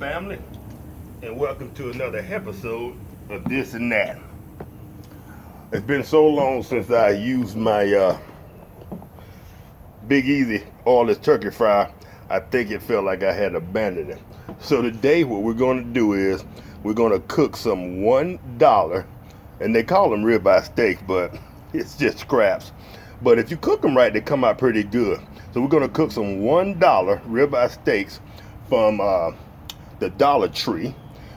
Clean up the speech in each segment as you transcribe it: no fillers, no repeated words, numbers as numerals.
family, and welcome to another episode of This and That. It's been so long since I used my Big Easy oilless turkey fryer, I think it felt like I had abandoned it. So today what we're going to do is we're going to cook some $1, and they call them ribeye steaks, but it's just scraps. But if you cook them right, they come out pretty good. So we're going to cook some $1 ribeye steaks from the Dollar Tree.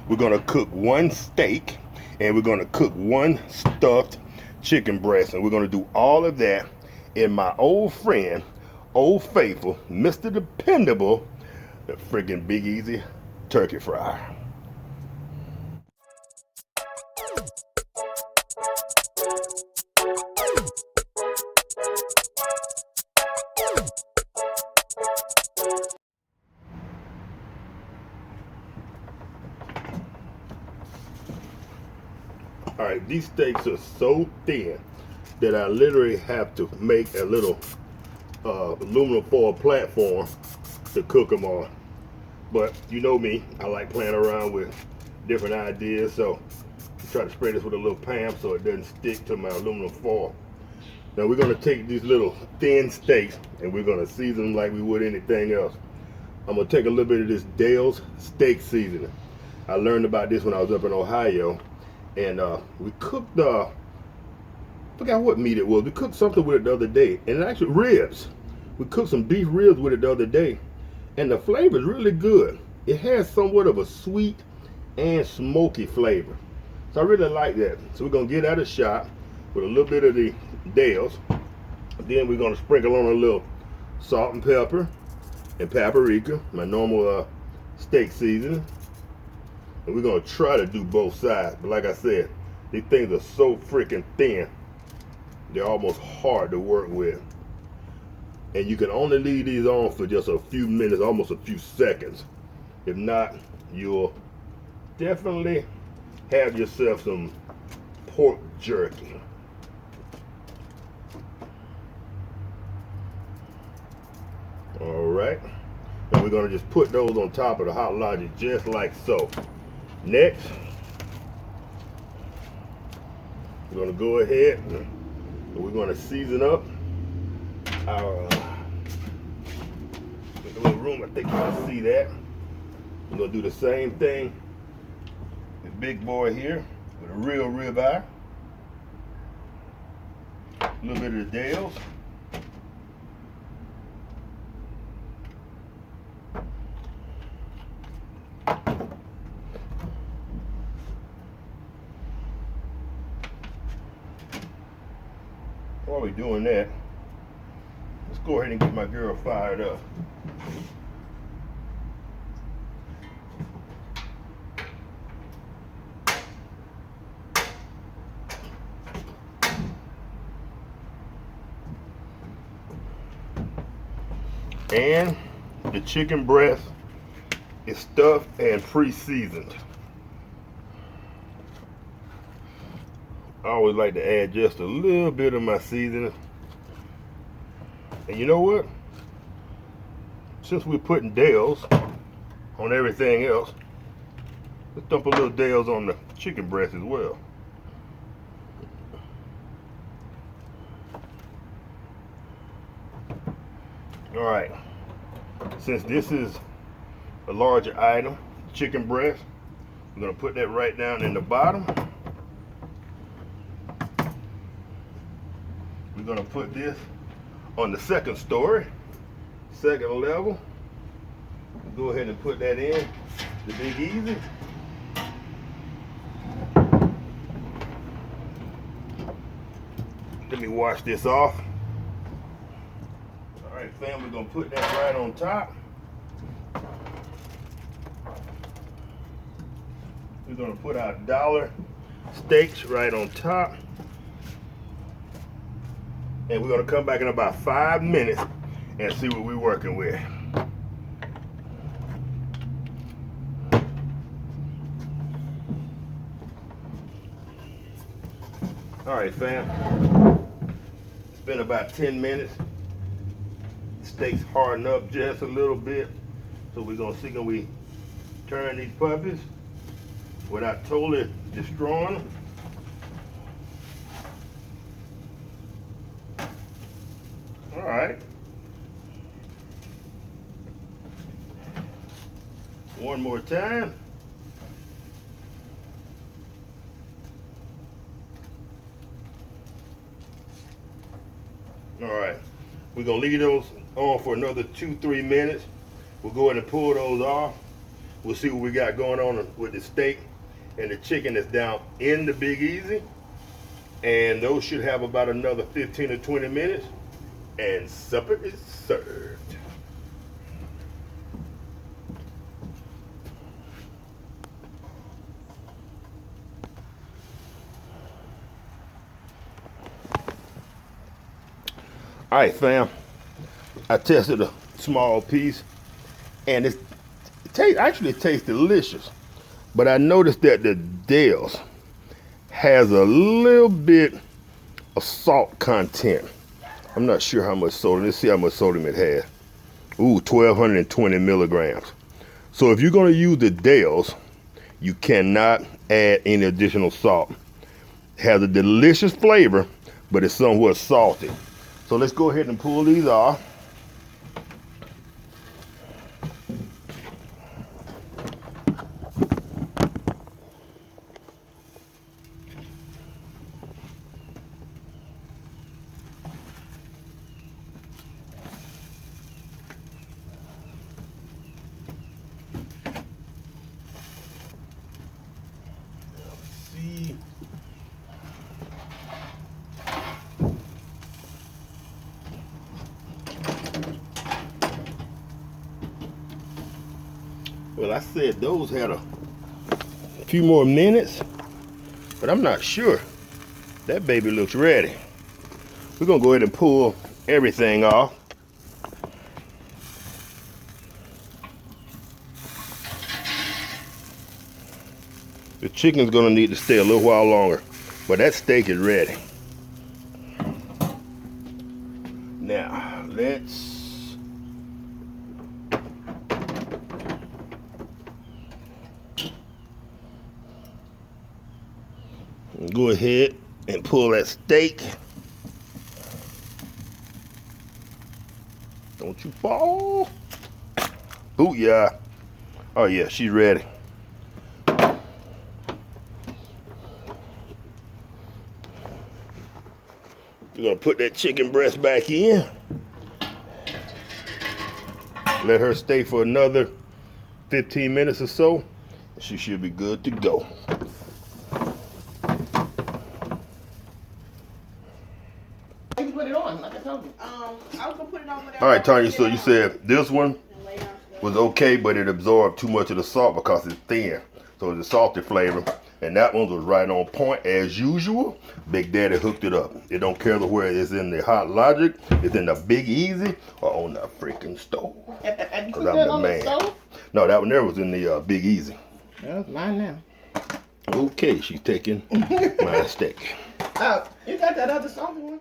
We're going to cook one steak, and we're going to cook one stuffed chicken breast, and we're going to do all of that in my old friend, old faithful, Mr. Dependable, the friggin' Big Easy turkey fryer. All right, these steaks are so thin that I literally have to make a little aluminum foil platform to cook them on. But you know me, I like playing around with different ideas, so I try to spray this with a little Pam so it doesn't stick to my aluminum foil. Now we're going to take these little thin steaks and we're going to season them like we would anything else. I'm going to take a little bit of this Dale's steak seasoning. I learned about this when I was up in Ohio, and we cooked I forgot what meat it was. We cooked something with it the other day, and it actually ribs. We cooked some beef ribs with it the other day, and the flavor is really good. It has somewhat of a sweet and smoky flavor, so I really like that. So we're gonna get that a shot with a little bit of the Dale's. Then we're gonna sprinkle on a little salt and pepper and paprika, my normal steak seasoning, and we're gonna try to do both sides. But like I said, these things are so freaking thin, they're almost hard to work with. And you can only leave these on for just a few minutes, almost a few seconds. If not, you'll definitely have yourself some pork jerky. All right, and we're gonna just put those on top of the Hot Logic just like so. Next, we're gonna go ahead and we're gonna season up our little room. I think you can see that. We're gonna do the same thing. This big boy here with a real ribeye, a little bit of the Dale's, while we're doing that, let's go ahead and get my girl fired up. And the chicken breast is stuffed and pre-seasoned. I always like to add just a little bit of my seasoning. And you know what? Since we're putting Dale's on everything else, let's dump a little Dale's on the chicken breast as well. All right, since this is a larger item, chicken breast, we're gonna put that right down in the bottom. We're gonna put this on the second story, second level. Go ahead and put that in the Big Easy. Let me wash this off. All right, fam, we're gonna put that right on top. We're gonna put our dollar steaks right on top. And we're gonna come back in about 5 minutes and see what we're working with. All right, fam. It's been about 10 minutes. Steaks harden up just a little bit. So we're gonna see, can we turn these puppies without totally destroying them. All right. One more time. All right. We're gonna leave those on for another 2-3 minutes. We'll go ahead and pull those off. We'll see what we got going on with the steak and the chicken that's down in the Big Easy. And those should have about another 15 or 20 minutes. And supper is served. All right, fam. I tested a small piece, and it tastes delicious. But I noticed that the Dale's has a little bit of salt content. I'm not sure how much sodium. Let's see how much sodium it has. Ooh, 1,220 milligrams. So if you're going to use the Dale's, you cannot add any additional salt. It has a delicious flavor, but it's somewhat salty. So let's go ahead and pull these off. Well, I said those had a few more minutes, but I'm not sure. That baby looks ready. We're gonna go ahead and pull everything off. The chicken's gonna need to stay a little while longer, but that steak is ready. Now, let's go ahead and pull that steak. Don't you fall. Oh yeah. Oh yeah, she's ready. We're gonna put that chicken breast back in. Let her stay for another 15 minutes or so. She should be good to go. You put it on, like I told you. I was gonna put it on. All right, Tanya. So you said this one was okay, but it absorbed too much of the salt because it's thin, so it's a salty flavor. And that one was right on point as usual. Big Daddy hooked it up. It don't care where it's in the Hot Logic, it's in the Big Easy, or on the freaking stove. Cause I'm the man. No, that one there was in the Big Easy. That's mine now. Okay, she's taking my steak. You got that other salty one?